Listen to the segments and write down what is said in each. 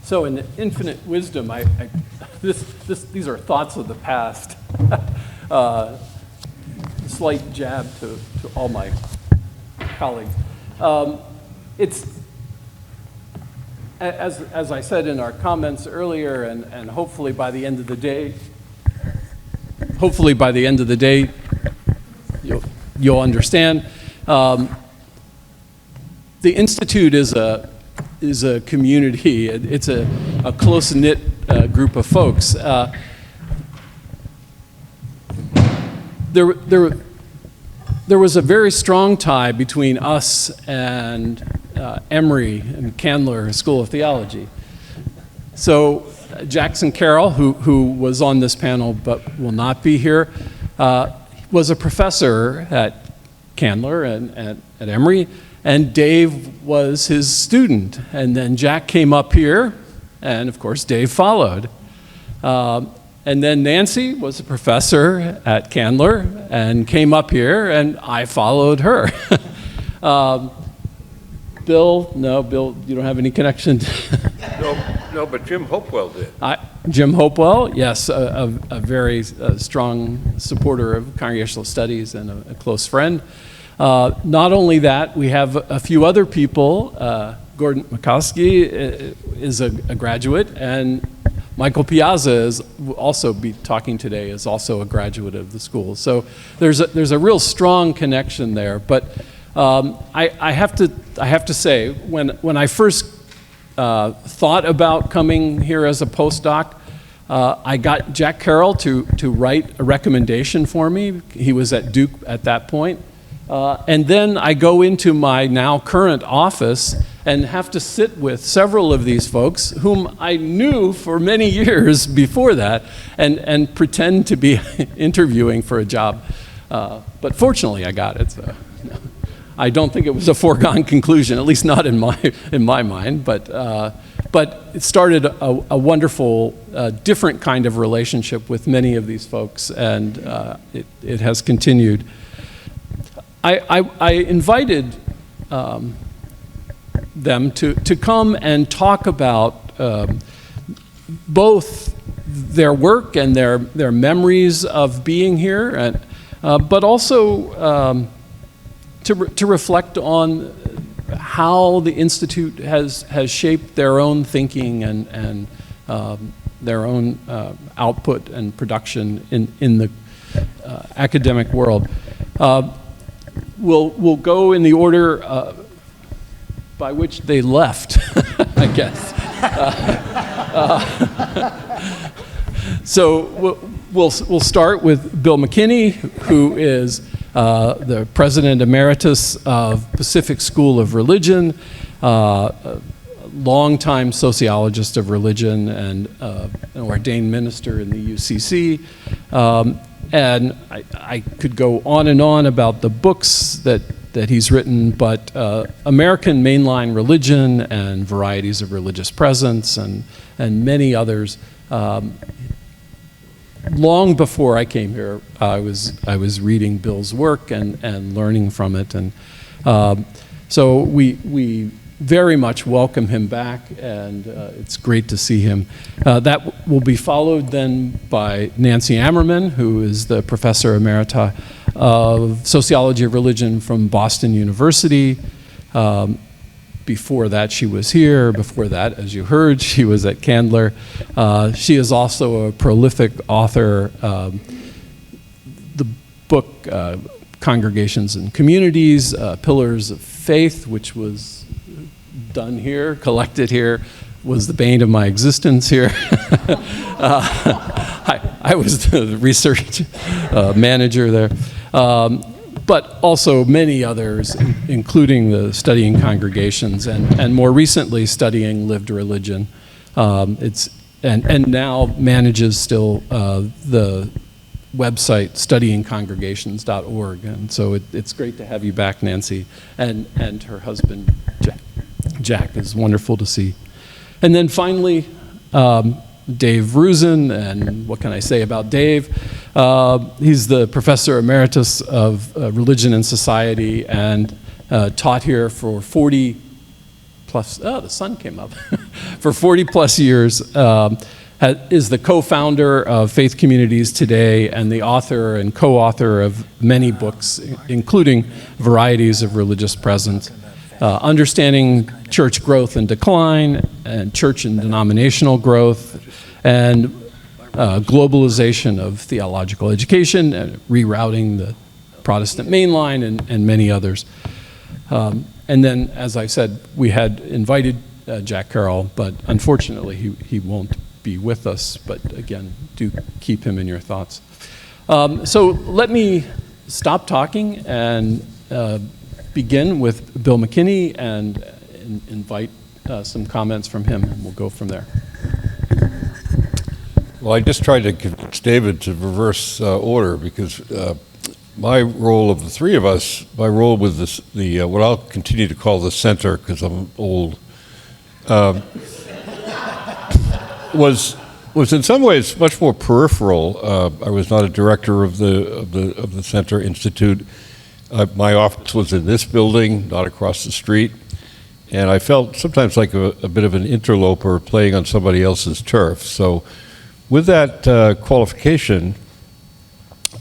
So in infinite wisdom, these are thoughts of the past. Slight jab to all my colleagues. It's, as I said in our comments earlier, and hopefully by the end of the day, you'll understand. The Institute is a community. It's a close-knit group of folks. There was a very strong tie between us and Emory and Candler School of Theology. So Jackson Carroll, who was on this panel but will not be here, was a professor at Candler and at Emory, and Dave was his student. And then Jack came up here, and of course Dave followed. And then Nancy was a professor at Candler and came up here, and I followed her. Bill, you don't have any connection? No, but Jim Hopewell did. Jim Hopewell, yes, a very strong supporter of congregational studies and a close friend. Not only that, we have a few other people. Gordon Mikowski is a graduate, and Michael Piazza will also be talking today, is also a graduate of the school. So there's a real strong connection there. But I have to say, when I first thought about coming here as a postdoc, I got Jack Carroll to write a recommendation for me. He was at Duke at that point. And then I go into my now current office and have to sit with several of these folks whom I knew for many years before that and pretend to be interviewing for a job. But fortunately I got it. So I don't think it was a foregone conclusion, at least not in my mind, but it started a wonderful, different kind of relationship with many of these folks, and it has continued. I invited them to come and talk about both their work and their memories of being here, and, but also to reflect on how the Institute has shaped their own thinking and their own output and production in the academic world. We'll go in the order by which they left, I guess. So we'll start with Bill McKinney, who is the President Emeritus of Pacific School of Religion, a longtime sociologist of religion and an ordained minister in the UCC. And I could go on and on about the books that he's written, but American Mainline Religion and Varieties of Religious Presence and many others. Long before I came here, I was reading Bill's work and learning from it, and so we very much welcome him back, and it's great to see him. That will be followed then by Nancy Ammerman, who is the Professor Emerita of Sociology of Religion from Boston University. Before that, she was here. Before that, as you heard, she was at Candler. She is also a prolific author. The book, Congregations and Communities, Pillars of Faith, which was done here, collected here, was the bane of my existence here. I was the research manager there. But also many others, including the studying congregations and more recently studying lived religion. And now manages still the website studyingcongregations.org. And so it's great to have you back, Nancy, and her husband, Jack. It's wonderful to see. And then finally, Dave Roozen, and what can I say about Dave? He's the Professor Emeritus of Religion and Society and taught here for 40 plus, oh, the sun came up, for 40 plus years, is the co-founder of Faith Communities Today and the author and co-author of many books, including Varieties of Religious Presence, Understanding Church Growth and Decline, and Church and Denominational Growth, and Globalization of Theological Education, and Rerouting the Protestant Mainline, and many others. And then, as I said, we had invited Jack Carroll, but unfortunately he won't be with us. But again, do keep him in your thoughts. So let me stop talking and begin with Bill McKinney and invite some comments from him, and we'll go from there. Well, I just tried to convince David to reverse order because my role of the three of us, my role with this, what I'll continue to call the center because I'm old, was in some ways much more peripheral. I was not a director of the Center Institute. My office was in this building, not across the street, and I felt sometimes like a bit of an interloper playing on somebody else's turf. So, with that qualification,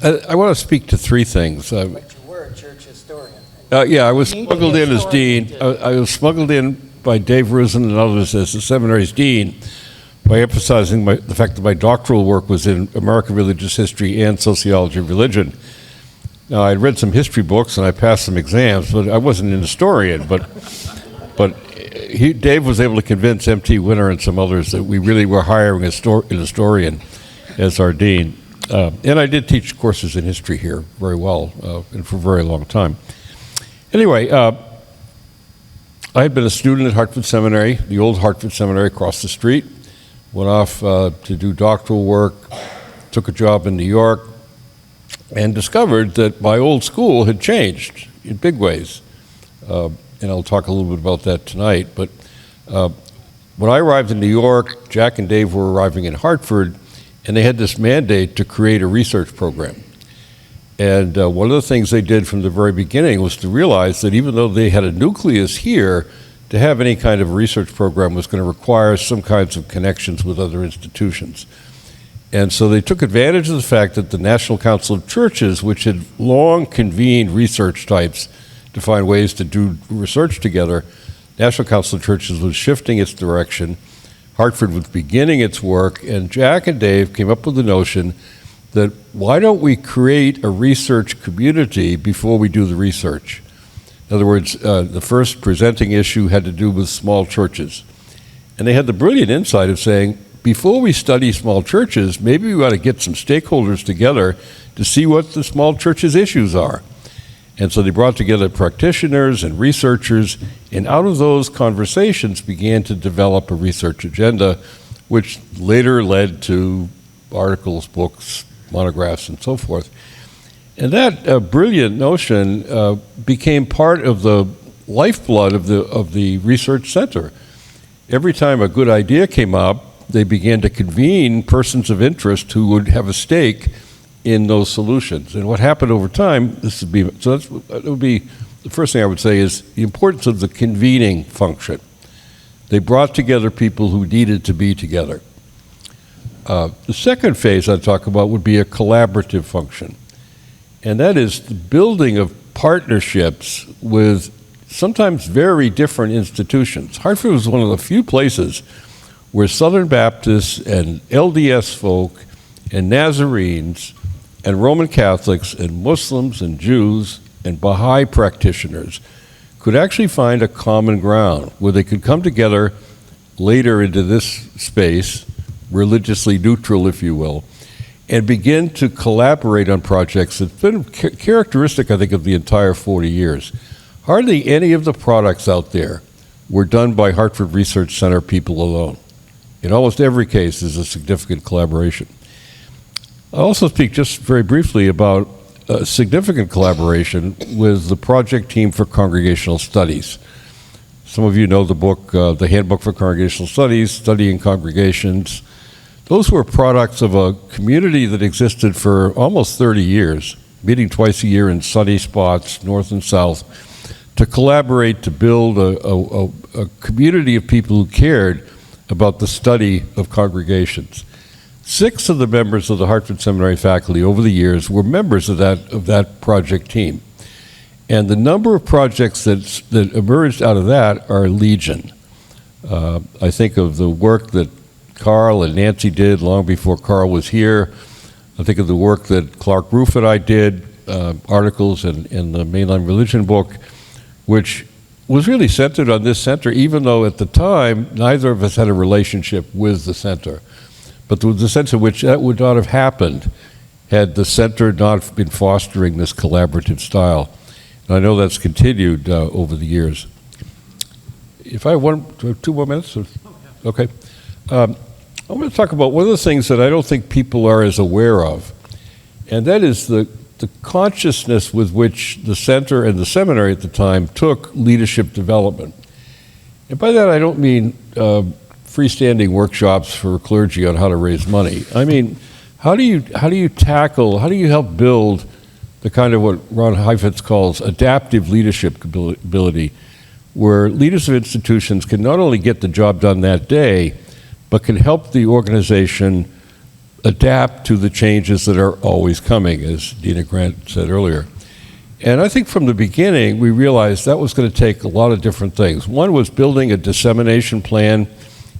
I want to speak to three things. But you were a church historian. Yeah, I was smuggled in as dean. I was smuggled in by Dave Roozen and others as the seminary's dean by emphasizing the fact that my doctoral work was in American religious history and sociology of religion. Now, I'd read some history books and I passed some exams, but I wasn't an historian. But Dave was able to convince M.T. Winter and some others that we really were hiring an historian as our dean. And I did teach courses in history here very well and for a very long time. Anyway, I had been a student at Hartford Seminary, the old Hartford Seminary across the street, went off to do doctoral work, took a job in New York, and discovered that my old school had changed in big ways. And I'll talk a little bit about that tonight. But when I arrived in New York, Jack and Dave were arriving in Hartford, and they had this mandate to create a research program. And one of the things they did from the very beginning was to realize that even though they had a nucleus here, to have any kind of research program was going to require some kinds of connections with other institutions. And so they took advantage of the fact that the National Council of Churches, which had long convened research types to find ways to do research together, National Council of Churches was shifting its direction. Hartford was beginning its work, and Jack and Dave came up with the notion that why don't we create a research community before we do the research? In other words, the first presenting issue had to do with small churches. And they had the brilliant insight of saying, before we study small churches, maybe we ought to get some stakeholders together to see what the small churches' issues are. And so they brought together practitioners and researchers, and out of those conversations began to develop a research agenda, which later led to articles, books, monographs, and so forth. And that brilliant notion became part of the lifeblood of the research center. Every time a good idea came up, they began to convene persons of interest who would have a stake in those solutions. And what happened over time, that would be the first thing I would say is the importance of the convening function. They brought together people who needed to be together. The second phase I'd talk about would be a collaborative function. And that is the building of partnerships with sometimes very different institutions. Hartford was one of the few places where Southern Baptists and LDS folk and Nazarenes and Roman Catholics and Muslims and Jews and Baha'i practitioners could actually find a common ground where they could come together later into this space, religiously neutral, if you will, and begin to collaborate on projects that's been characteristic, I think, of the entire 40 years. Hardly any of the products out there were done by Hartford Research Center people alone. In almost every case, there's a significant collaboration. I'll also speak just very briefly about significant collaboration with the project team for congregational studies. Some of you know the book, the Handbook for Congregational Studies, Studying Congregations. Those were products of a community that existed for almost 30 years, meeting twice a year in sunny spots, north and south, to collaborate to build a community of people who cared about the study of congregations. 6 of the members of the Hartford Seminary faculty over the years were members of that project team. And the number of projects that emerged out of that are legion. I think of the work that Carl and Nancy did long before Carl was here. I think of the work that Clark Roof and I did, articles in the Mainline Religion book, which was really centered on this center, even though at the time, neither of us had a relationship with the center. But there was a sense in which that would not have happened had the center not been fostering this collaborative style. And I know that's continued over the years. If I want 2 more minutes? Okay. I want to talk about one of the things that I don't think people are as aware of, and that is the consciousness with which the center and the seminary at the time took leadership development. And by that I don't mean freestanding workshops for clergy on how to raise money. I mean, how do you help build the kind of what Ron Heifetz calls adaptive leadership ability, where leaders of institutions can not only get the job done that day, but can help the organization adapt to the changes that are always coming, as Dina Grant said earlier. And I think from the beginning, we realized that was going to take a lot of different things. One was building a dissemination plan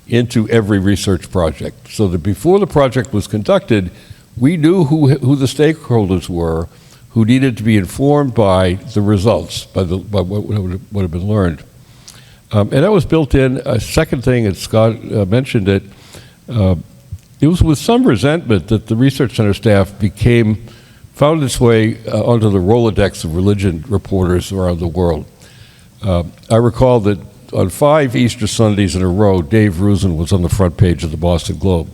into every research project, so that before the project was conducted, we knew who the stakeholders were, who needed to be informed by the results, by what had been learned. And that was built in. A second thing, and Scott mentioned it, it was with some resentment that the Research Center staff found its way onto the Rolodex of religion reporters around the world. I recall that on 5 Easter Sundays in a row, Dave Roozen was on the front page of the Boston Globe,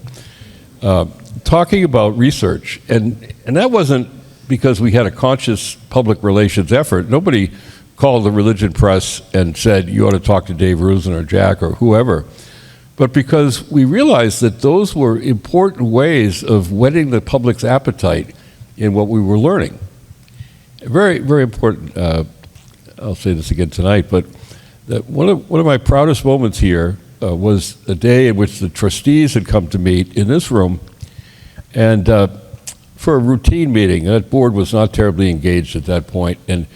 talking about research. And that wasn't because we had a conscious public relations effort. Nobody called the religion press and said, you ought to talk to Dave Roozen or Jack or whoever. But because we realized that those were important ways of whetting the public's appetite in what we were learning. Very, very important. I'll say this again tonight, but one of my proudest moments here was a day in which the trustees had come to meet in this room, and for a routine meeting. That board was not terribly engaged at that point, and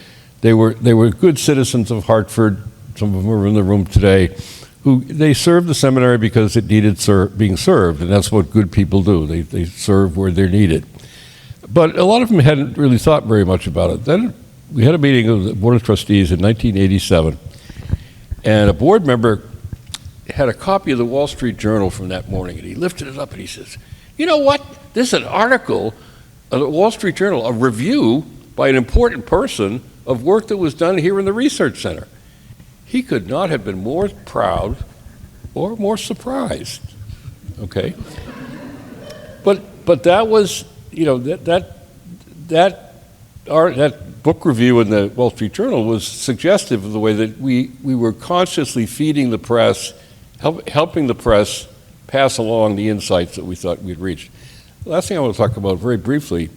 they were good citizens of Hartford. Some of them are in the room today. They served the seminary because it needed being served, and that's what good people do. They serve where they're needed. But a lot of them hadn't really thought very much about it. Then we had a meeting of the Board of Trustees in 1987, and a board member had a copy of the Wall Street Journal from that morning, and he lifted it up and he says, you know what? This is an article, a Wall Street Journal, a review by an important person of work that was done here in the Research Center. He could not have been more proud or more surprised, okay? But that was, you know, that book review in the Wall Street Journal was suggestive of the way that we were consciously feeding the press, helping the press pass along the insights that we thought we'd reached. The last thing I want to talk about very briefly,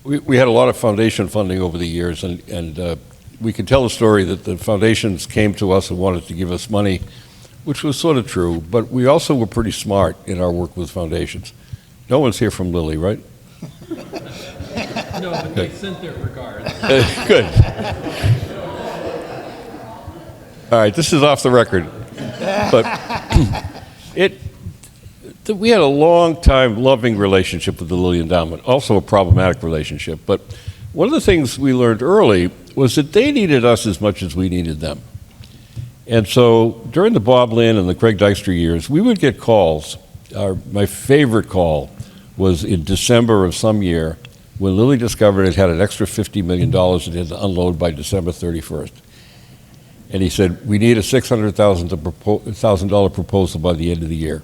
we had a lot of foundation funding over the years, and we can tell the story that the foundations came to us and wanted to give us money, which was sort of true, but we also were pretty smart in our work with foundations. No one's here from Lilly, right? No, but they sent their regards. Good. All right, this is off the record. But we had a long time loving relationship with the Lilly Endowment, also a problematic relationship. But one of the things we learned early was that they needed us as much as we needed them. And so during the Bob Lynn and the Craig Dykstra years, we would get calls. My favorite call was in December of some year when Lilly discovered it had an extra $50 million it had to unload by December 31st. And he said, we need a $600,000 proposal by the end of the year,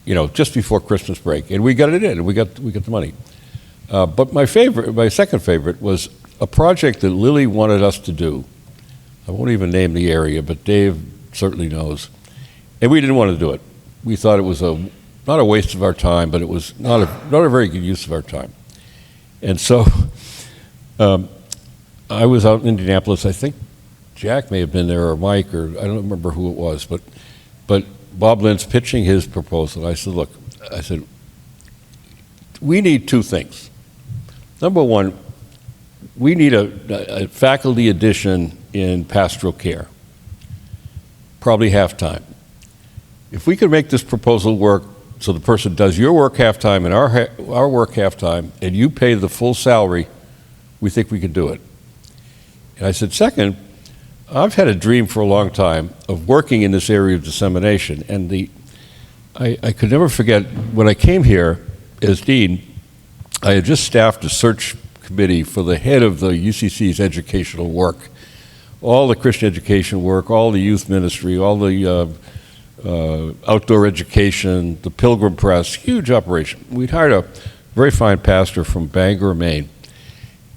you know, just before Christmas break. And we got it in, and we got the money. But my second favorite was a project that Lilly wanted us to do. I won't even name the area, but Dave certainly knows. And we didn't want to do it. We thought it was not a waste of our time, but it was not a very good use of our time. And so I was out in Indianapolis. I think Jack may have been there, or Mike, or I don't remember who it was, but Bob Lynn's pitching his proposal. I said, look, we need two things. Number one, we need a faculty addition in pastoral care, probably half-time. If we could make this proposal work so the person does your work half-time and our work half-time, and you pay the full salary, we think we can do it. And I said, second, I've had a dream for a long time of working in this area of dissemination, and I could never forget when I came here as dean, I had just staffed a search committee for the head of the UCC's educational work, all the Christian education work, all the youth ministry, all the outdoor education, the Pilgrim Press, huge operation. We'd hired a very fine pastor from Bangor, Maine.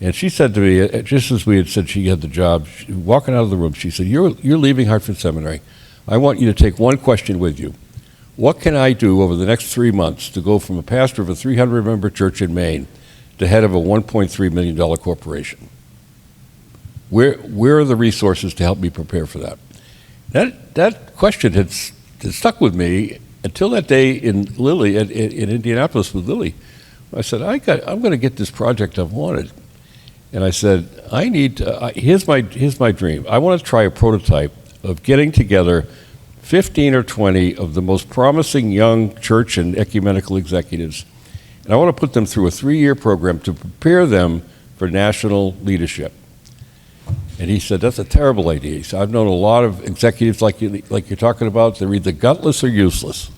And she said to me, just as we had said she had the job, walking out of the room, she said, you're leaving Hartford Seminary. I want you to take one question with you. What can I do over the next 3 months to go from a pastor of a 300-member church in Maine to head of a $1.3 million corporation? Where are the resources to help me prepare for that? That question had stuck with me until that day in Indianapolis with Lily. I said, I'm going to get this project I've wanted. And I said, here's my dream. I want to try a prototype of getting together 15 or 20 of the most promising young church and ecumenical executives. And I want to put them through a 3-year program to prepare them for national leadership. And he said, that's a terrible idea. He said, I've known a lot of executives like you're talking about. They're either gutless or useless.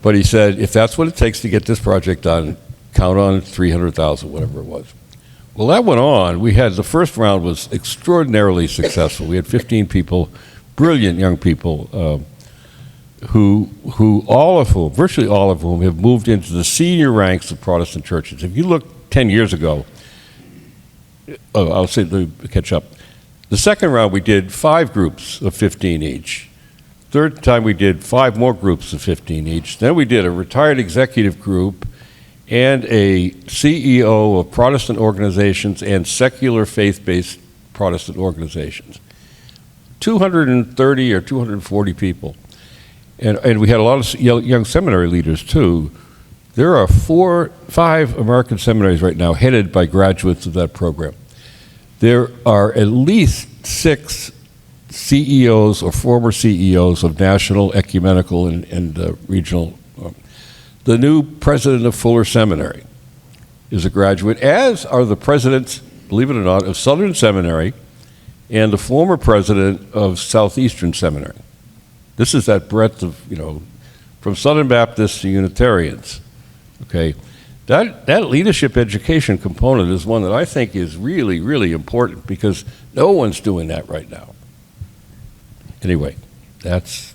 But he said, if that's what it takes to get this project done, count on 300,000, whatever it was. Well, that went on. The first round was extraordinarily successful. We had 15 people, brilliant young people, who virtually all of whom have moved into the senior ranks of Protestant churches. If you look 10 years ago, I'll say, let me catch up. The second round, we did 5 groups of 15 each. Third time, we did 5 more groups of 15 each. Then we did a retired executive group and a CEO of Protestant organizations and secular faith-based Protestant organizations. 230 or 240 people. And we had a lot of young seminary leaders, too. There are 5 American seminaries right now headed by graduates of that program. There are at least 6 CEOs or former CEOs of national, ecumenical, and regional. The new president of Fuller Seminary is a graduate, as are the presidents, believe it or not, of Southern Seminary and the former president of Southeastern Seminary. This is that breadth of, from Southern Baptists to Unitarians. Okay, that leadership education component is one that I think is really, really important because no one's doing that right now. Anyway, that's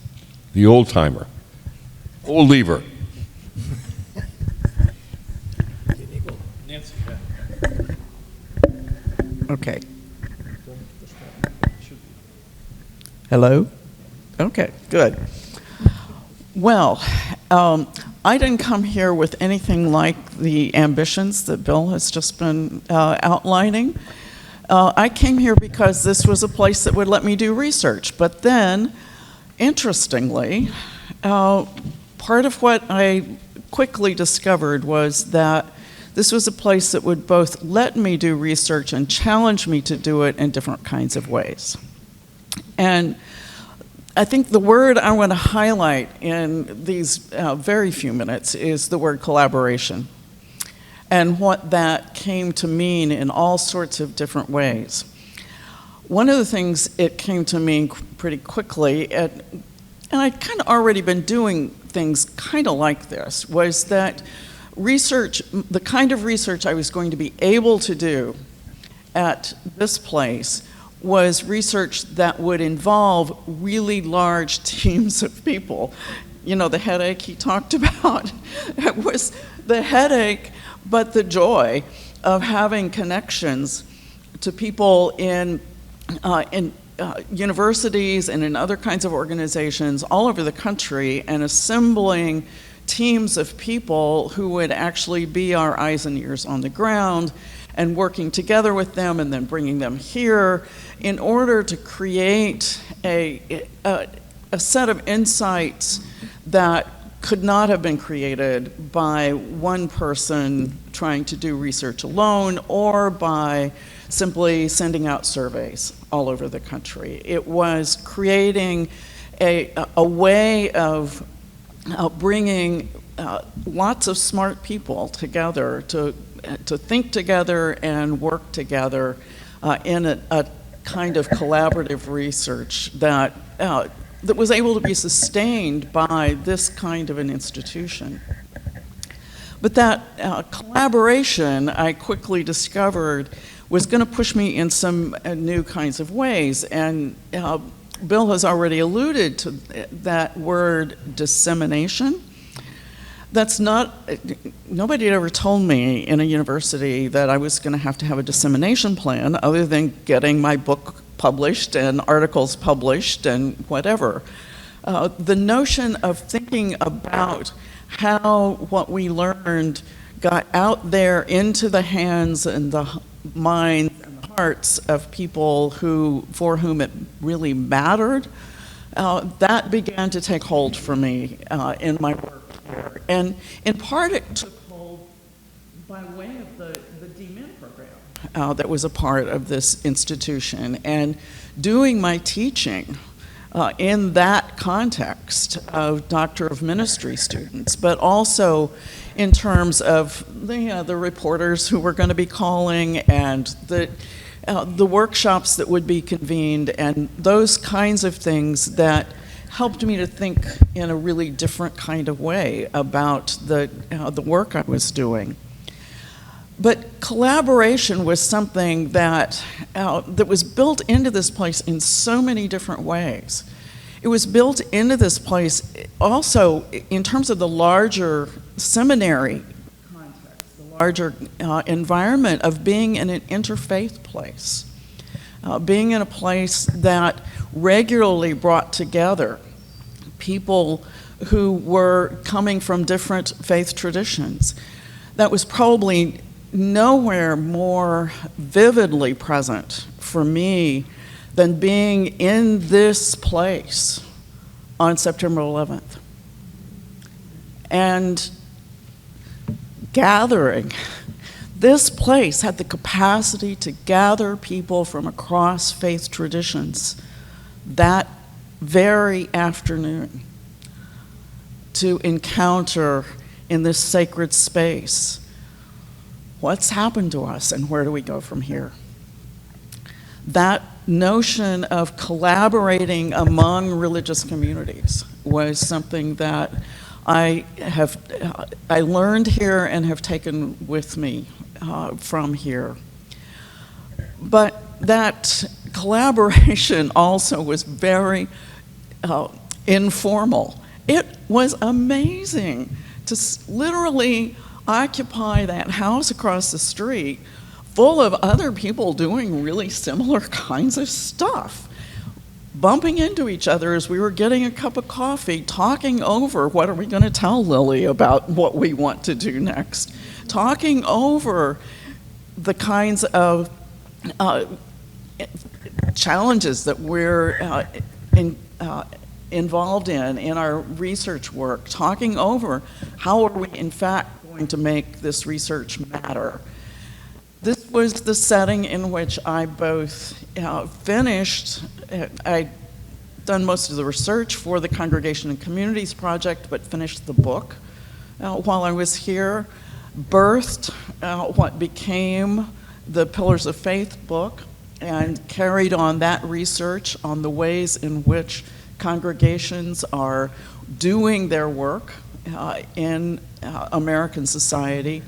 the old timer, old lever. Okay. Hello? Okay, good. Well, I didn't come here with anything like the ambitions that Bill has just been outlining. I came here because this was a place that would let me do research. But then, interestingly, part of what I quickly discovered was that this was a place that would both let me do research and challenge me to do it in different kinds of ways. And I think the word I want to highlight in these very few minutes is the word collaboration, and what that came to mean in all sorts of different ways. One of the things it came to mean pretty quickly, and I'd kind of already been doing things kind of like this, was that research, the kind of research I was going to be able to do at this place was research that would involve really large teams of people. The headache he talked about, it was the headache, but the joy of having connections to people in universities and in other kinds of organizations all over the country, and assembling teams of people who would actually be our eyes and ears on the ground, and working together with them and then bringing them here in order to create a a set of insights that could not have been created by one person trying to do research alone or by simply sending out surveys all over the country. It was creating a way of bringing lots of smart people together to think together and work together in a kind of collaborative research that was able to be sustained by this kind of an institution. But that collaboration, I quickly discovered, was going to push me in some new kinds of ways. And Bill has already alluded to that word, dissemination. That's not, nobody had ever told me in a university that I was going to have a dissemination plan other than getting my book published and articles published and whatever. The notion of thinking about how what we learned got out there into the hands and the minds and the hearts of people for whom it really mattered, that began to take hold for me in my work here. And in part it took hold by way of the DMIN program that was a part of this institution, and doing my teaching in that context of Doctor of Ministry students, but also in terms of the reporters who were going to be calling and the workshops that would be convened and those kinds of things that helped me to think in a really different kind of way about the work I was doing. But collaboration was something that was built into this place in so many different ways. It was built into this place also in terms of the larger seminary context, the larger environment of being in an interfaith place, being in a place that regularly brought together people who were coming from different faith traditions. That was probably nowhere more vividly present for me than being in this place on September 11th. And gathering, this place had the capacity to gather people from across faith traditions that very afternoon to encounter in this sacred space what's happened to us and where do we go from here. That notion of collaborating among religious communities was something that I learned here and have taken with me from here. But that collaboration also was very informal. It was amazing to literally occupy that house across the street full of other people doing really similar kinds of stuff, bumping into each other as we were getting a cup of coffee, talking over what are we going to tell Lily about what we want to do next, talking over the kinds of challenges that we're involved in our research work, talking over how are we in fact going to make this research matter. This was the setting in which I both finished, I'd done most of the research for the Congregation and Communities Project, but finished the book while I was here, birthed what became the Pillars of Faith book, and carried on that research on the ways in which congregations are doing their work in American society.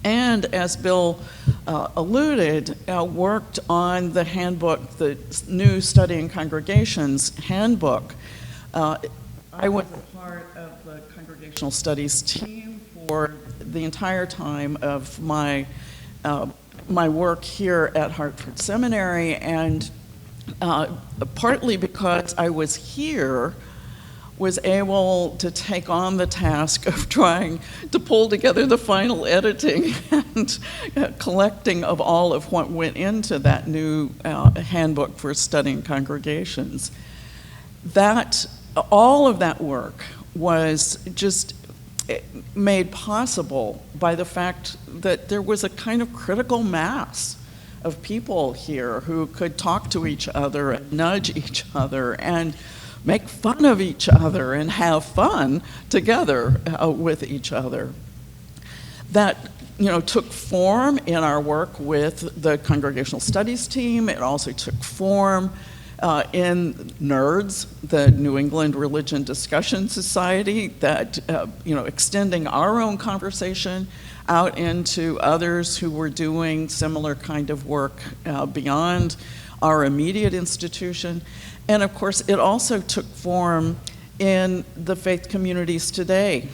And as Bill alluded, worked on the handbook, the new Studying Congregations handbook. I was a part of the Congregational Studies team for the entire time of my work here at Hartford Seminary, and partly because I was here, was able to take on the task of trying to pull together the final editing and collecting of all of what went into that new handbook for studying congregations. That all of that work was just made possible by the fact that there was a kind of critical mass of people here who could talk to each other and nudge each other and make fun of each other and have fun together with each other. That took form in our work with the Congregational Studies team. It also took form in NERDS, the New England Religion Discussion Society, that extending our own conversation out into others who were doing similar kind of work beyond our immediate institution. And of course, it also took form in the Faith Communities Today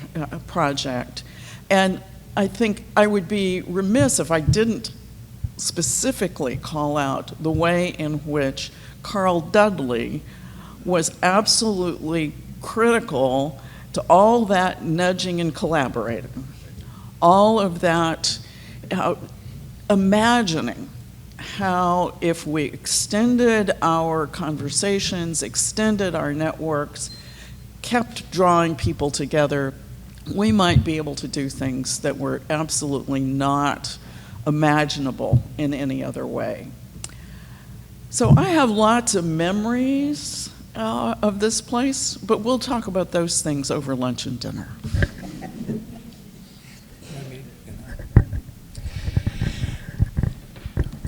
project. And I think I would be remiss if I didn't specifically call out the way in which Carroll Dudley was absolutely critical to all that nudging and collaborating, all of that imagining how if we extended our conversations, extended our networks, kept drawing people together, we might be able to do things that were absolutely not imaginable in any other way. So I have lots of memories of this place, but we'll talk about those things over lunch and dinner.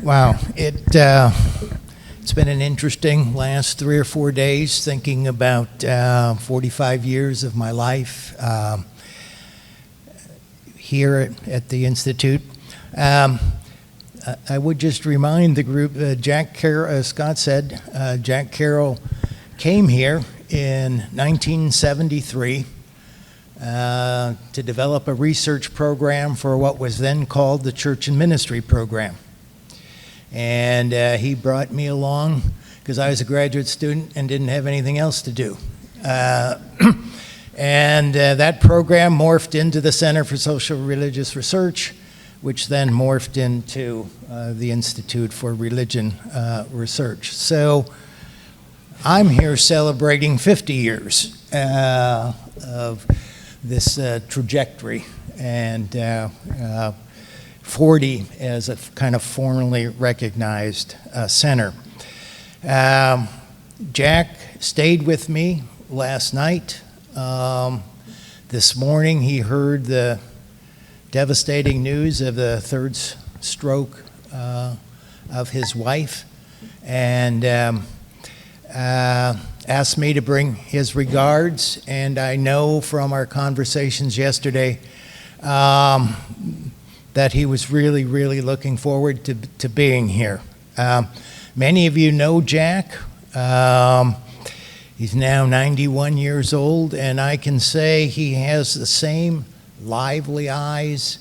Wow, it's been an interesting last 3 or 4 days thinking about 45 years of my life here at the Institute. I would just remind the group, Jack Carroll, as Scott said, Jack Carroll came here in 1973 to develop a research program for what was then called the Church and Ministry Program. And he brought me along because I was a graduate student and didn't have anything else to do. And that program morphed into the Center for Social Religious Research, which then morphed into the Institute for Religion Research. So I'm here celebrating 50 years of this trajectory, and 40 as a kind of formally recognized center. Jack stayed with me last night. This morning he heard the devastating news of the third stroke of his wife, and asked me to bring his regards. And I know from our conversations yesterday that he was really, really looking forward to being here. Many of you know Jack. He's now 91 years old, and I can say he has the same lively eyes,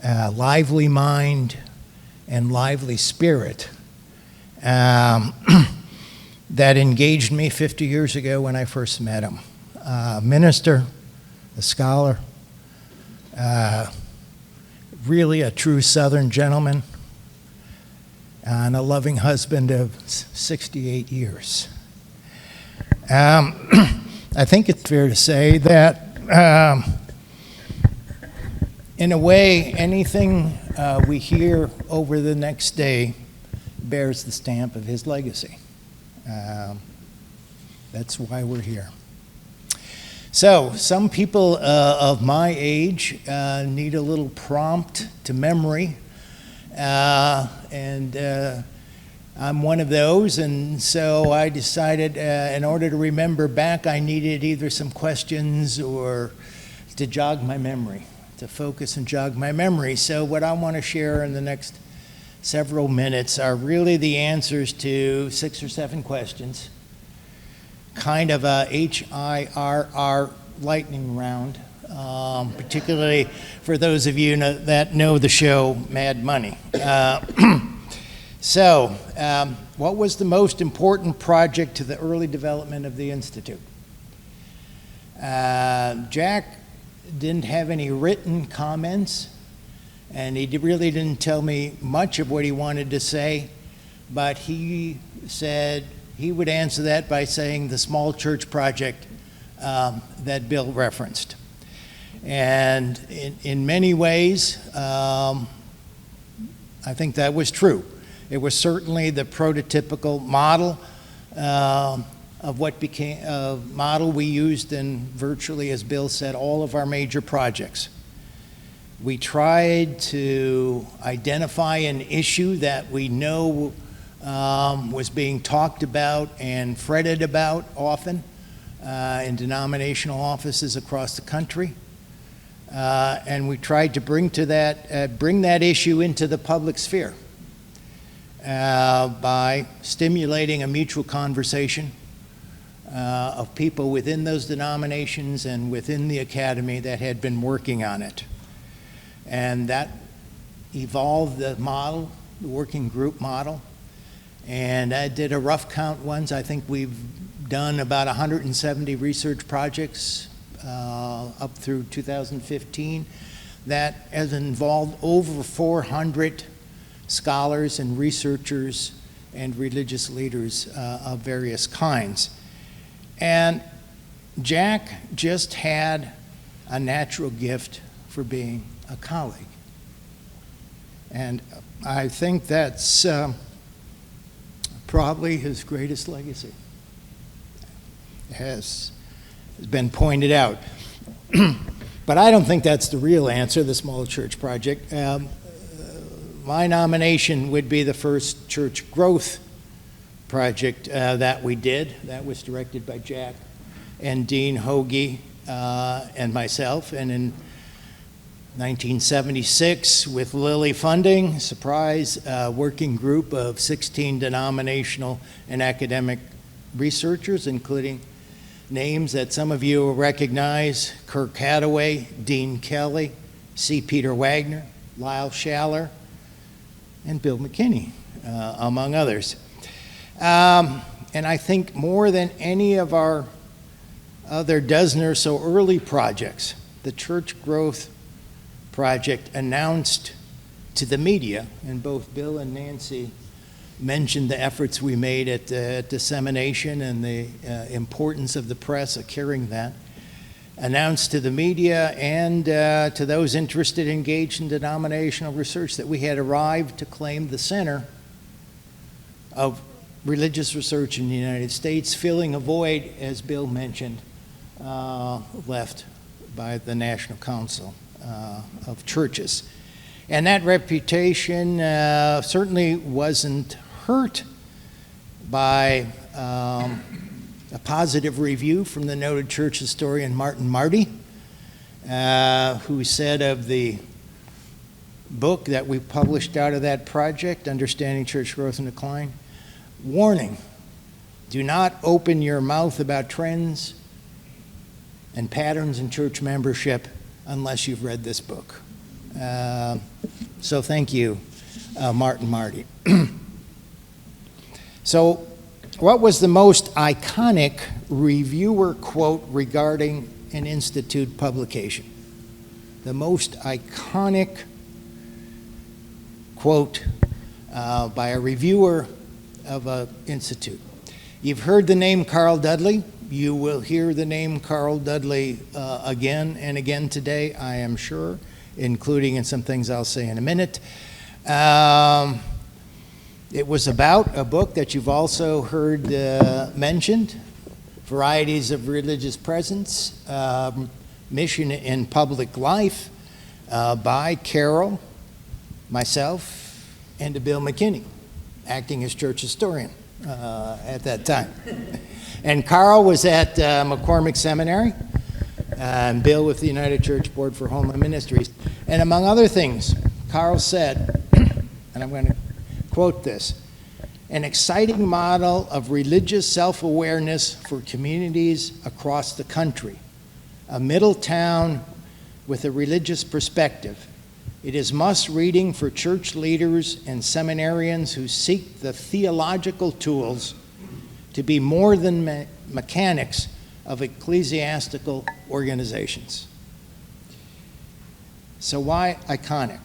lively mind, and lively spirit that engaged me 50 years ago when I first met him. Minister, a scholar, really a true Southern gentleman, and a loving husband of 68 years. I think it's fair to say that in a way, anything we hear over the next day bears the stamp of his legacy. That's why we're here. So, some people of my age need a little prompt to memory, and I'm one of those, and so I decided in order to remember back, I needed either some questions or to jog my memory, to focus and jog my memory. So what I want to share in the next several minutes are really the answers to 6 or 7 questions, kind of a HIRR lightning round, particularly for those of you that know the show Mad Money. So, what was the most important project to the early development of the Institute? Jack didn't have any written comments, and he really didn't tell me much of what he wanted to say, but he said he would answer that by saying the small church project that Bill referenced. And in many ways, I think that was true. It was certainly the prototypical model of what became a model we used in virtually, as Bill said, all of our major projects. We tried to identify an issue that we know was being talked about and fretted about often in denominational offices across the country. And we tried to bring that issue into the public sphere by stimulating a mutual conversation of people within those denominations and within the academy that had been working on it. And that evolved the model, the working group model. And I did a rough count once. I think we've done about 170 research projects up through 2015 that has involved over 400 scholars and researchers and religious leaders of various kinds. And Jack just had a natural gift for being a colleague. And I think that's probably his greatest legacy, has been pointed out. But I don't think that's the real answer, the small church project. My nomination would be the first church growth project that we did. That was directed by Jack and Dean Hoagie and myself. And in 1976, with Lilly funding, surprise, working group of 16 denominational and academic researchers, including names that some of you will recognize: Kirk Hathaway, Dean Kelly, C. Peter Wagner, Lyle Schaller, and Bill McKinney, among others. And I think more than any of our other dozen or so early projects, the Church Growth Project announced to the media, and both Bill and Nancy mentioned the efforts we made at Dissemination and the importance of the press of carrying that, announced to the media and to those interested engaged in denominational research that we had arrived to claim the center of religious research in the United States, filling a void, as Bill mentioned, left by the National Council of Churches. And that reputation certainly wasn't hurt by a positive review from the noted church historian Martin Marty, who said of the book that we published out of that project, Understanding Church Growth and Decline, warning, do not open your mouth about trends and patterns in church membership unless you've read this book. So thank you, Martin Marty. So what was the most iconic reviewer quote regarding an institute publication? The most iconic quote by a reviewer of an institute. You've heard the name Carl Dudley. You will hear the name Carl Dudley again and again today, I am sure, including in some things I'll say in a minute. It was about a book that you've also heard mentioned, Varieties of Religious Presence, Mission in Public Life, by Carroll, myself, and Bill McKinney, acting as church historian at that time. And Carl was at McCormick Seminary, and Bill with the United Church Board for Homeland Ministries. And among other things, Carl said, and I'm going to quote this, an exciting model of religious self-awareness for communities across the country, a middle town with a religious perspective. It is must reading for church leaders and seminarians who seek the theological tools to be more than mechanics of ecclesiastical organizations. So why iconic?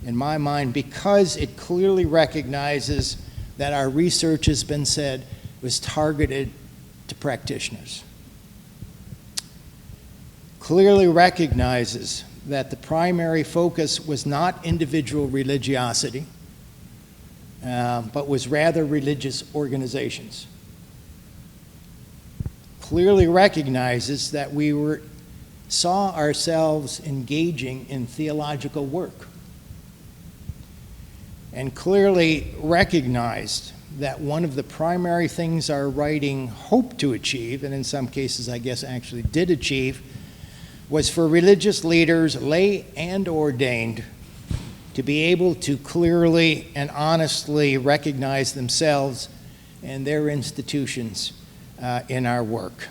In my mind, because it clearly recognizes that our research has been said was targeted to practitioners. Clearly recognizes that the primary focus was not individual religiosity, but was rather religious organizations. Clearly recognizes that we saw ourselves engaging in theological work, and clearly recognized that one of the primary things our writing hoped to achieve, and in some cases I guess actually did achieve, was for religious leaders, lay and ordained, to be able to clearly and honestly recognize themselves and their institutions in our work.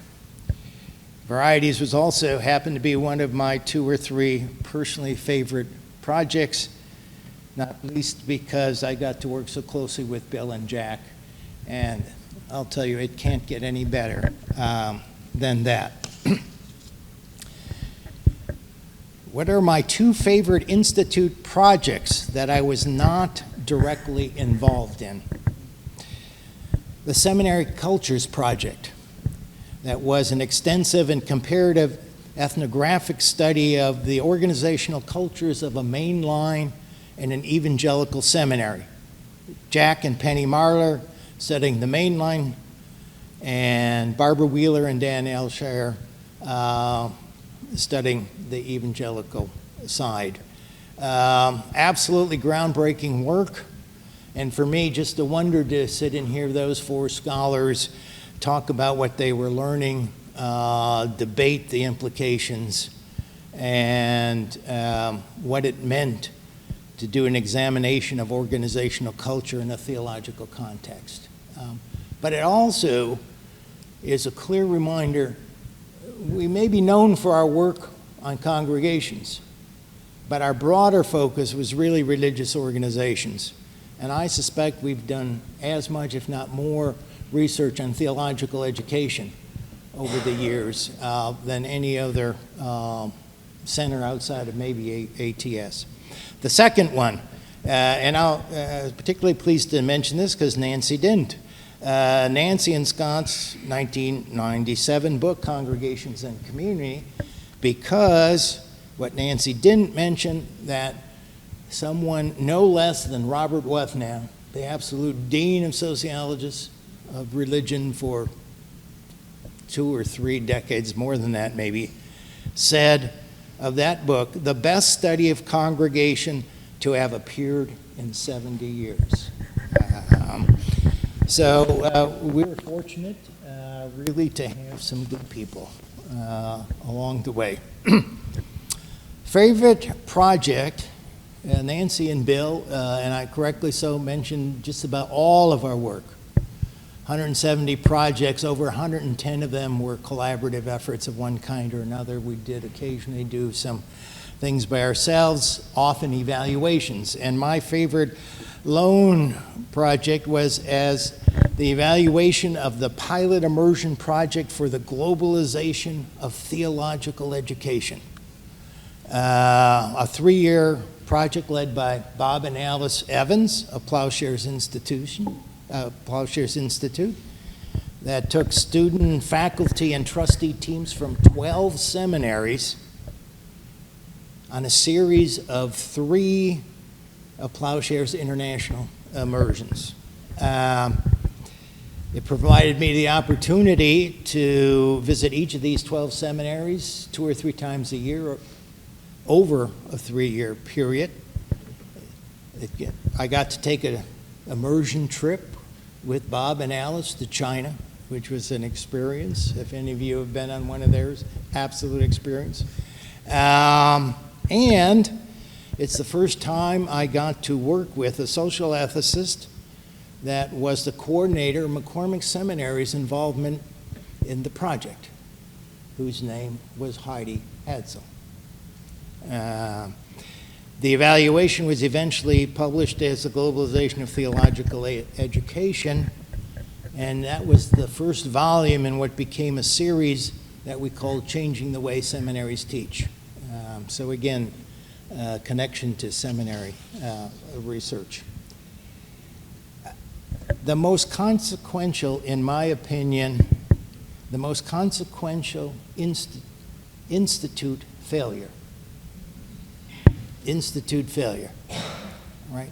Varieties was also happened to be one of my 2 or 3 personally favorite projects, not least because I got to work so closely with Bill and Jack, and I'll tell you, it can't get any better than that. What are my 2 favorite Institute projects that I was not directly involved in? The Seminary Cultures Project. That was an extensive and comparative ethnographic study of the organizational cultures of a mainline and an evangelical seminary. Jack and Penny Marler studying the mainline, and Barbara Wheeler and Dan Elshire studying the evangelical side. Absolutely groundbreaking work, and for me, just a wonder to sit and hear those 4 scholars talk about what they were learning, debate the implications, and what it meant to do an examination of organizational culture in a theological context. But it also is a clear reminder, we may be known for our work on congregations, but our broader focus was really religious organizations. And I suspect we've done as much, if not more, research on theological education over the years than any other center outside of maybe ATS. The second one, and I'll particularly pleased to mention this because Nancy didn't. Nancy and Scott's 1997 book, Congregations and Community, because what Nancy didn't mention, that someone no less than Robert Wethnow, the absolute dean of sociologists of religion for 2 or 3 decades, more than that maybe, said of that book, the best study of congregation to have appeared in 70 years. So we're fortunate really to have some good people along the way. Favorite project, Nancy and Bill, and I correctly so mentioned just about all of our work. 170 projects, over 110 of them were collaborative efforts of one kind or another. We did occasionally do some things by ourselves, often evaluations. And my favorite lone project was as the evaluation of the pilot immersion project for the globalization of theological education. A 3-year project led by Bob and Alice Evans of Plowshares Institute, that took student, faculty, and trustee teams from 12 seminaries on a series of 3 of Plowshares International immersions. It provided me the opportunity to visit each of these 12 seminaries 2 or 3 times a year over a 3-year period. I got to take an immersion trip with Bob and Alice to China, which was an experience. If any of you have been on one of theirs, absolute experience. And it's the first time I got to work with a social ethicist that was the coordinator of McCormick Seminary's involvement in the project, whose name was Heidi Hadsel. The evaluation was eventually published as the Globalization of Theological Education, and that was the first volume in what became a series that we called Changing the Way Seminaries Teach. So again, connection to seminary research. the most consequential, in my opinion, the most consequential institute failure. Institute failure, right?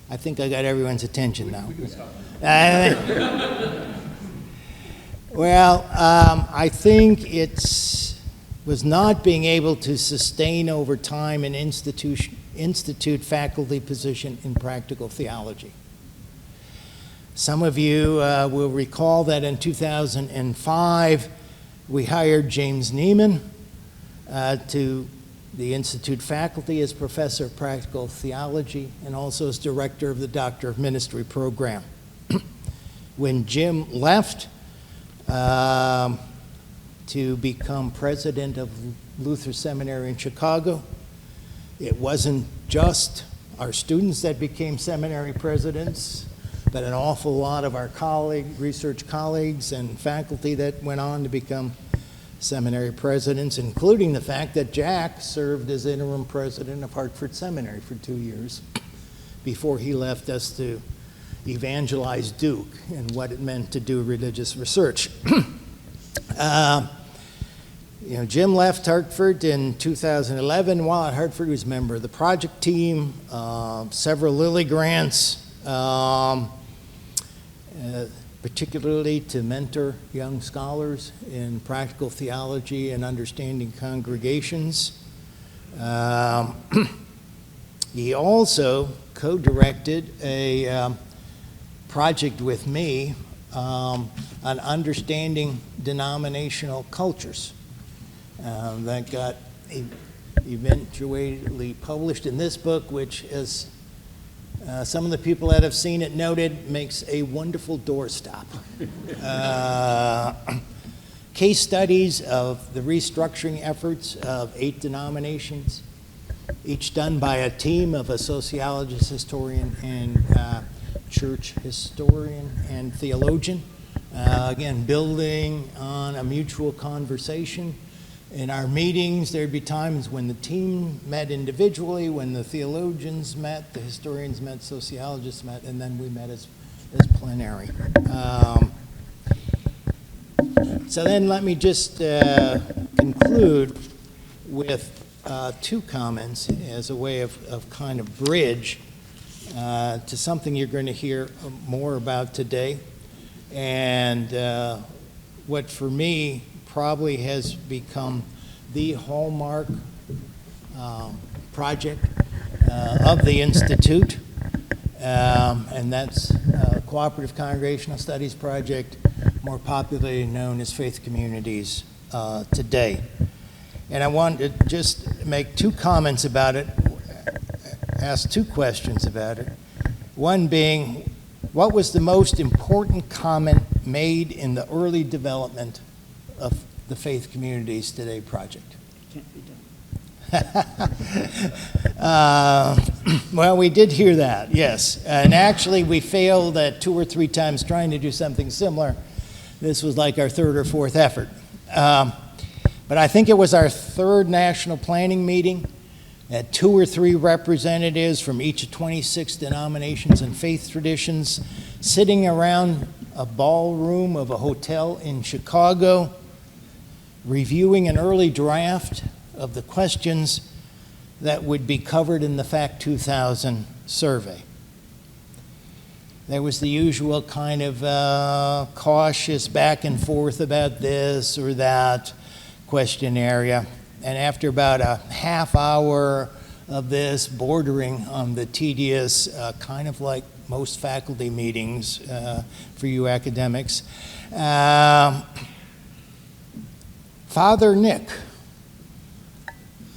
I think I got everyone's attention now. Well, I think was not being able to sustain over time an institute faculty position in practical theology. Some of you will recall that in 2005, we hired James Neiman to the Institute faculty as professor of practical theology and also as director of the Doctor of Ministry program. When Jim left to become president of Luther Seminary in Chicago, it wasn't just our students that became seminary presidents, but an awful lot of our research colleagues and faculty that went on to become seminary presidents, including the fact that Jack served as interim president of Hartford Seminary for 2 years before he left us to evangelize Duke and what it meant to do religious research. Jim left Hartford in 2011. While at Hartford, he was a member of the project team, several Lilly grants, particularly to mentor young scholars in practical theology and understanding congregations. He also co-directed a project with me on understanding denominational cultures that got eventually published in this book, which is some of the people that have seen it noted makes a wonderful doorstop. Case studies of the restructuring efforts of 8 denominations, each done by a team of a sociologist, historian, and church historian and theologian. Again, building on a mutual conversation. In our meetings, there'd be times when the team met individually, when the theologians met, the historians met, sociologists met, and then we met as plenary. So then let me just conclude with 2 comments as a way of kind of bridge to something you're going to hear more about today, and what for me probably has become the hallmark project of the Institute, and that's Cooperative Congregational Studies Project, more popularly known as Faith Communities today. And I want to just make 2 comments about it, ask 2 questions about it. One being, what was the most important comment made in the early development of the Faith Communities Today project? Can't be done. Well, we did hear that, yes. And actually, we failed 2 or 3 times trying to do something similar. This was like our 3rd or 4th effort. But I think it was our 3rd national planning meeting. Had 2 or 3 representatives from each of 26 denominations and faith traditions sitting around a ballroom of a hotel in Chicago, reviewing an early draft of the questions that would be covered in the Fact 2000 survey. There was the usual kind of cautious back and forth about this or that question area. And after about a half hour of this, bordering on the tedious, kind of like most faculty meetings for you academics, Father Nick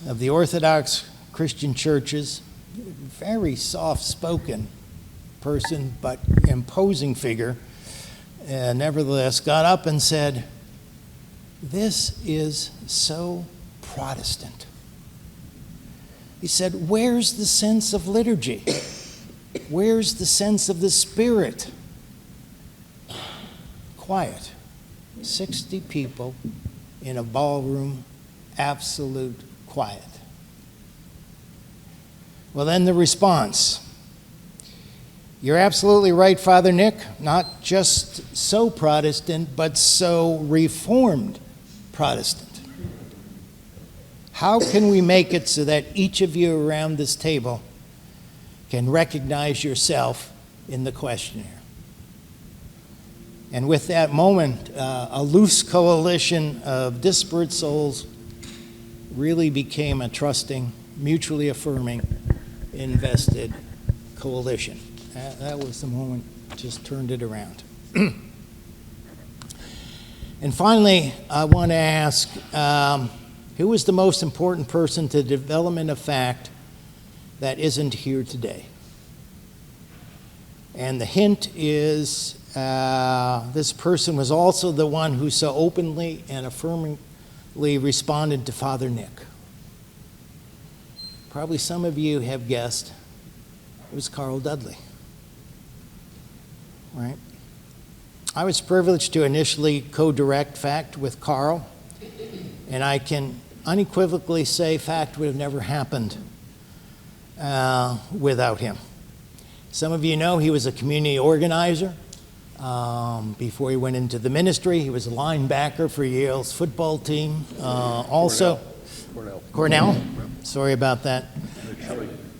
of the Orthodox Christian churches, very soft-spoken person, but imposing figure, nevertheless got up and said, "This is so Protestant." He said, "Where's the sense of liturgy? Where's the sense of the Spirit?" Quiet. 60 people in a ballroom, absolute quiet. Well, then the response. You're absolutely right, Father Nick. Not just so Protestant, but so Reformed Protestant. How can we make it so that each of you around this table can recognize yourself in the questionnaire? And with that moment, a loose coalition of disparate souls really became a trusting, mutually affirming, invested coalition. That was the moment, just turned it around. And finally, I want to ask, who is the most important person to the development of fact that isn't here today? And the hint is this person was also the one who so openly and affirmingly responded to Father Nick. Probably some of you have guessed it was Carroll Dudley. Right? I was privileged to initially co-direct FACT with Carroll, and I can unequivocally say FACT would have never happened without him. Some of you know he was a community organizer. Before he went into the ministry, he was a linebacker for Yale's football team. Cornell. Sorry about that.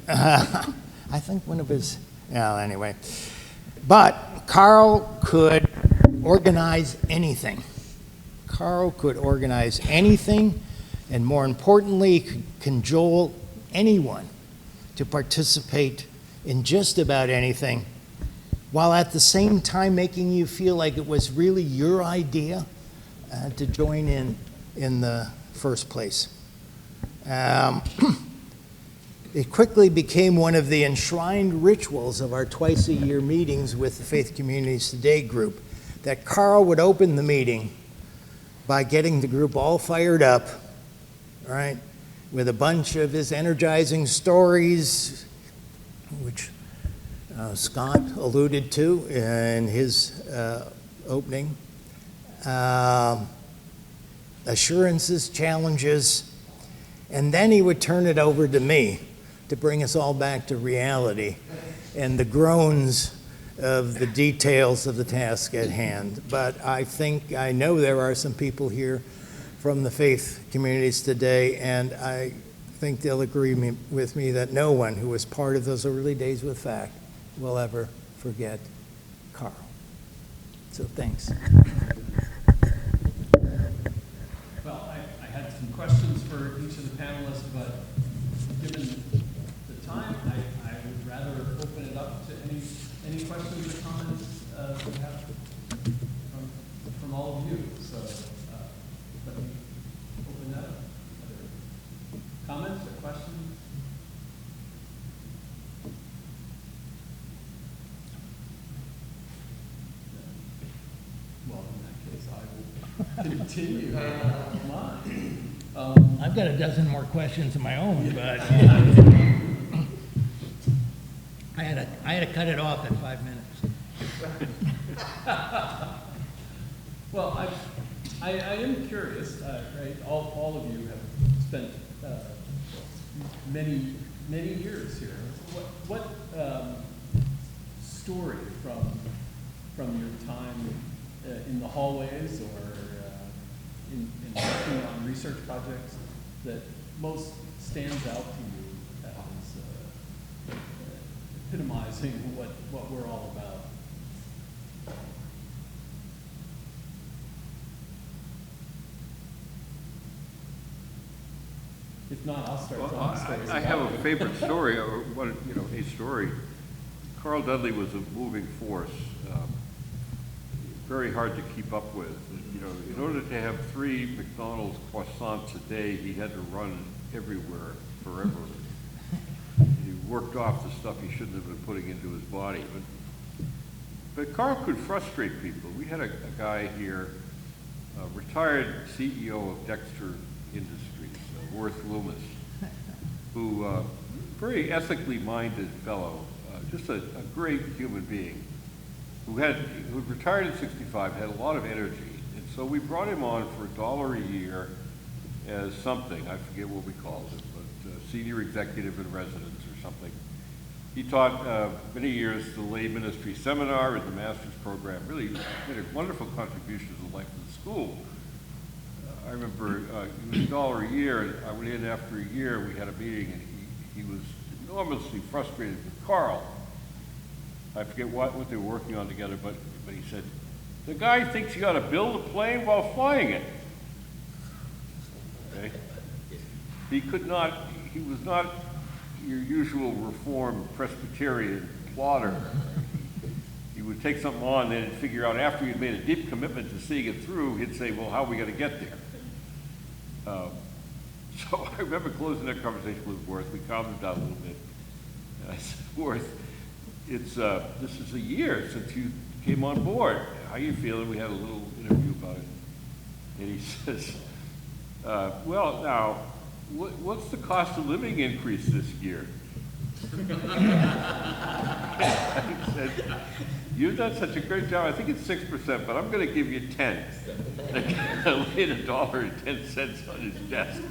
I think one of his, anyway. But Carroll could organize anything. Carroll could organize anything, and more importantly, could cajole anyone to participate in just about anything, while at the same time making you feel like it was really your idea to join in the first place. It quickly became one of the enshrined rituals of our twice-a-year meetings with the Faith Communities Today group that Carroll would open the meeting by getting the group all fired up, right, with a bunch of his energizing stories, which Scott alluded to in his opening, assurances, challenges, and then he would turn it over to me to bring us all back to reality and the groans of the details of the task at hand. But I know there are some people here from the Faith Communities Today, and I think they'll agree with me that no one who was part of those early days with FACT will ever forget Carl. So thanks. Well, I had some questions for each of the panelists, but given the time, I would rather open it up to any questions or comments we have from all of you. So let me open that up. Other comments or questions? Well, in that case, I will continue. Mine. I've got a dozen more questions of my own, but I had to cut it off at 5 minutes. Well, I am curious, right? All of you have spent many years here. What story from your time in the hallways or in working on research projects that most stands out to you as epitomizing what we're all about? If not, I'll start telling stories. I have a favorite story, or a story. Carl Dudley was a moving force, very hard to keep up with. In order to have 3 McDonald's croissants a day, he had to run everywhere forever. He worked off the stuff he shouldn't have been putting into his body. But Carl could frustrate people. We had a guy here, a retired CEO of Dexter Industries, Worth Loomis, who very ethically minded fellow, just a great human being, who retired at 65, had a lot of energy. And so we brought him on for $1 a year as something, I forget what we called it, but senior executive in residence or something. He taught many years the lay ministry seminar and the master's program. Really made a wonderful contribution to the life of the school. I remember it was $1 a year, and I went in after a year. We had a meeting, and he was enormously frustrated with Carroll. I forget what they were working on together, but he said, the guy thinks you ought to build a plane while flying it. Okay? He was not your usual Reformed Presbyterian plotter. He would take something on and then figure out after he'd made a deep commitment to seeing it through, he'd say, well, how are we going to get there? So I remember closing that conversation with Worth. We calmed him down a little bit. And I said, Worth, this is a year since you came on board. How you feeling? We had a little interview about it. And he says, well, now, what's the cost of living increase this year? I said, you've done such a great job. I think it's 6%, but I'm going to give you 10. I laid $1.10 on his desk.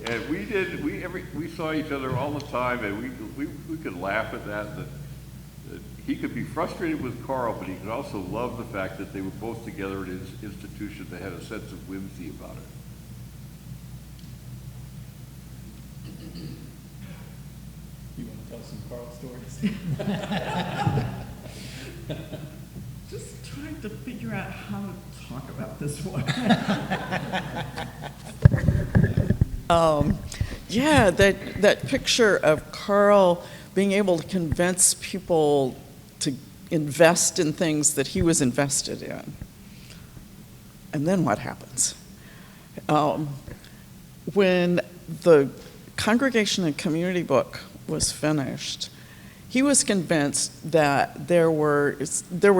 And we saw each other all the time, and we could laugh at that. That he could be frustrated with Carroll, but he could also love the fact that they were both together at his institution. They had a sense of whimsy about it. You want to tell some Carl stories? Just trying to figure out how to talk about this one. Yeah, that picture of Carl being able to convince people to invest in things that he was invested in. And then what happens? When the Congregation and Community book was finished, he was convinced that there were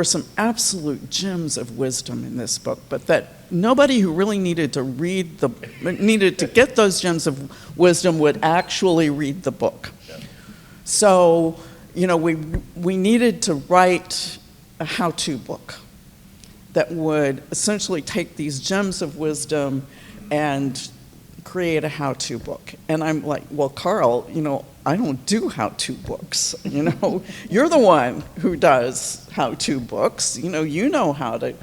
some absolute gems of wisdom in this book, but that nobody who really needed to get those gems of wisdom would actually read the book. So, we needed to write a how-to book that would essentially take these gems of wisdom and create a how-to book. And I'm like, well, Carl, I don't do how-to books. You're the one who does how-to books. You know how to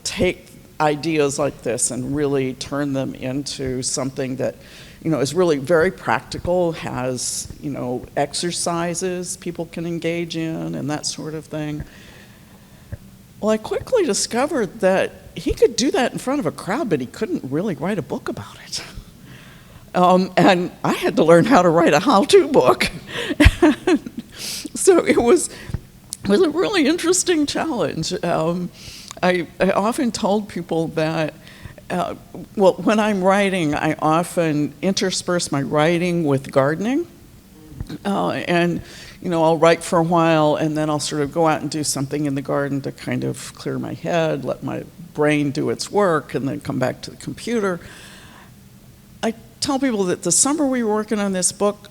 take ideas like this and really turn them into something that is really very practical, has exercises people can engage in and that sort of thing. Well, I quickly discovered that he could do that in front of a crowd, but he couldn't really write a book about it. And I had to learn how to write a how-to book. So it was a really interesting challenge. I often told people that, when I'm writing, I often intersperse my writing with gardening. And I'll write for a while, and then I'll sort of go out and do something in the garden to kind of clear my head, let my brain do its work, and then come back to the computer. I tell people that the summer we were working on this book,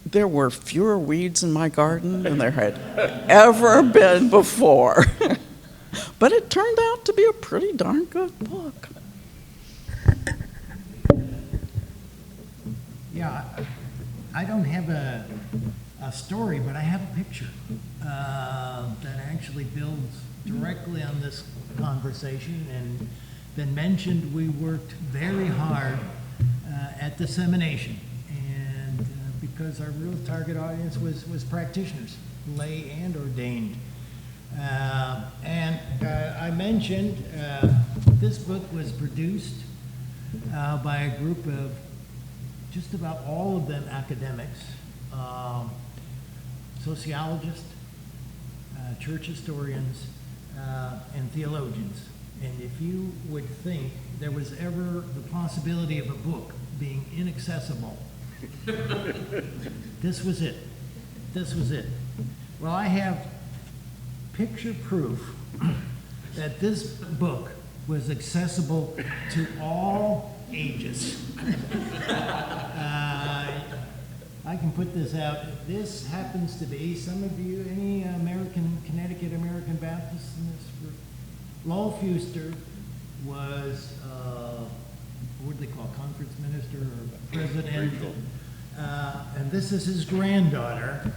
there were fewer weeds in my garden than there had ever been before. But it turned out to be a pretty darn good book. Yeah, I don't have a story, but I have a picture that actually builds directly on this conversation. And been mentioned, we worked very hard at Dissemination, and because our real target audience was practitioners, lay and ordained. And I mentioned this book was produced by a group of just about all of them academics, sociologists, church historians, and theologians. And if you would think there was ever the possibility of a book being inaccessible, this was it. This was it. Well, I have picture proof that this book was accessible to all ages. I can put this out. This happens to be, some of you, any Connecticut American Baptists in this group? Lowell Fuster was, what do they call, conference minister or president? And this is his granddaughter.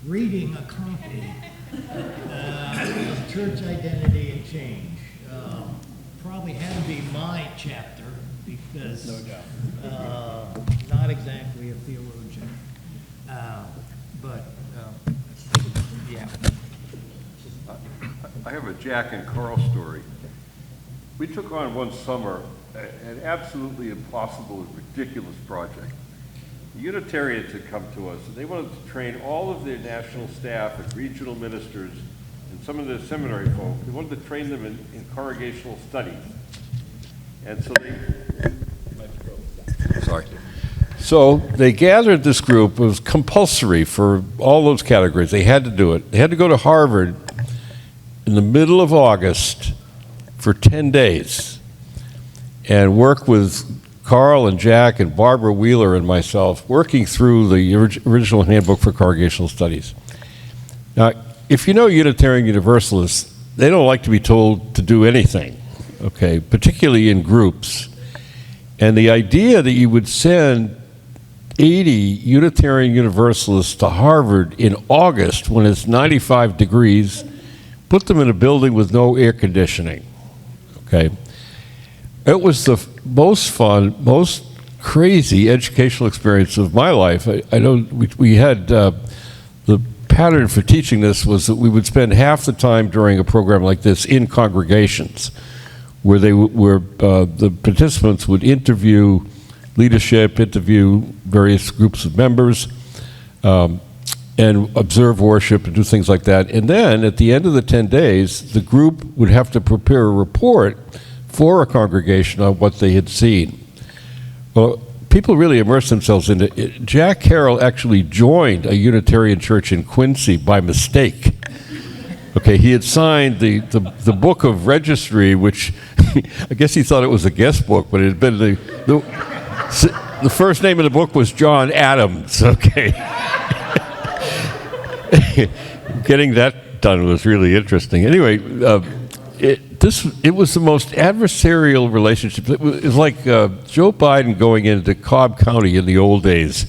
reading a copy of Church Identity and Change. Probably had to be my chapter because No doubt. Not exactly a theologian, but yeah. I have a Jack and Carroll story. We took on one summer an absolutely impossible and ridiculous project. The Unitarians had come to us, and they wanted to train all of their national staff and regional ministers and some of their seminary folk. They wanted to train them in congregational studies. And so So they gathered this group. It was compulsory for all those categories. They had to do it. They had to go to Harvard in the middle of August for 10 days and work with Carl and Jack and Barbara Wheeler and myself working through the original handbook for congregational studies. Now, if you know Unitarian Universalists, they don't like to be told to do anything, okay, particularly in groups. And the idea that you would send 80 Unitarian Universalists to Harvard in August when it's 95 degrees, put them in a building with no air conditioning, okay? It was the most fun, most crazy educational experience of my life. I know we had, the pattern for teaching this was that we would spend half the time during a program like this in congregations, where the participants would interview leadership, interview various groups of members, and observe worship and do things like that. And then at the end of the 10 days, the group would have to prepare a report for a congregation on what they had seen. Well, people really immerse themselves in it. Jack Carroll actually joined a Unitarian church in Quincy by mistake. Okay, he had signed the book of registry, which I guess he thought it was a guest book, but it had been the first name of the book was John Adams. Okay, getting that done was really interesting. Anyway, it was the most adversarial relationship. It was like Joe Biden going into Cobb County in the old days.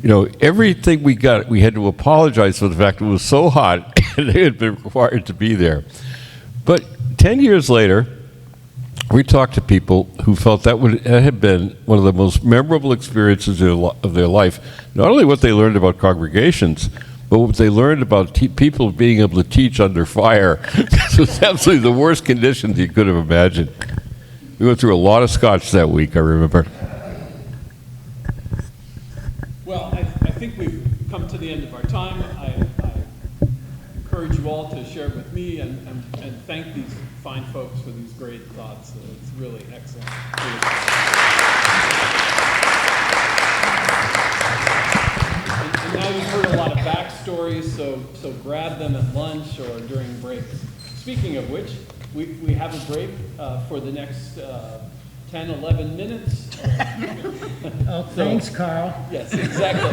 You know, everything we got, we had to apologize for the fact it was so hot and they had been required to be there. But 10 years later, we talked to people who felt that would have been one of the most memorable experiences of their life. Not only what they learned about congregations, but what they learned about people being able to teach under fire. It was absolutely the worst conditions you could have imagined. We went through a lot of scotch that week, I remember. Well, I think we've come to the end of our time. I encourage you all to share with me and thank these fine folks for these great thoughts. It's really excellent. And now you've heard a lot of backstories, so grab them at lunch or during breaks. Speaking of which, we have a break for the next 10, 11 minutes. Oh, thanks, Carl. Yes, exactly.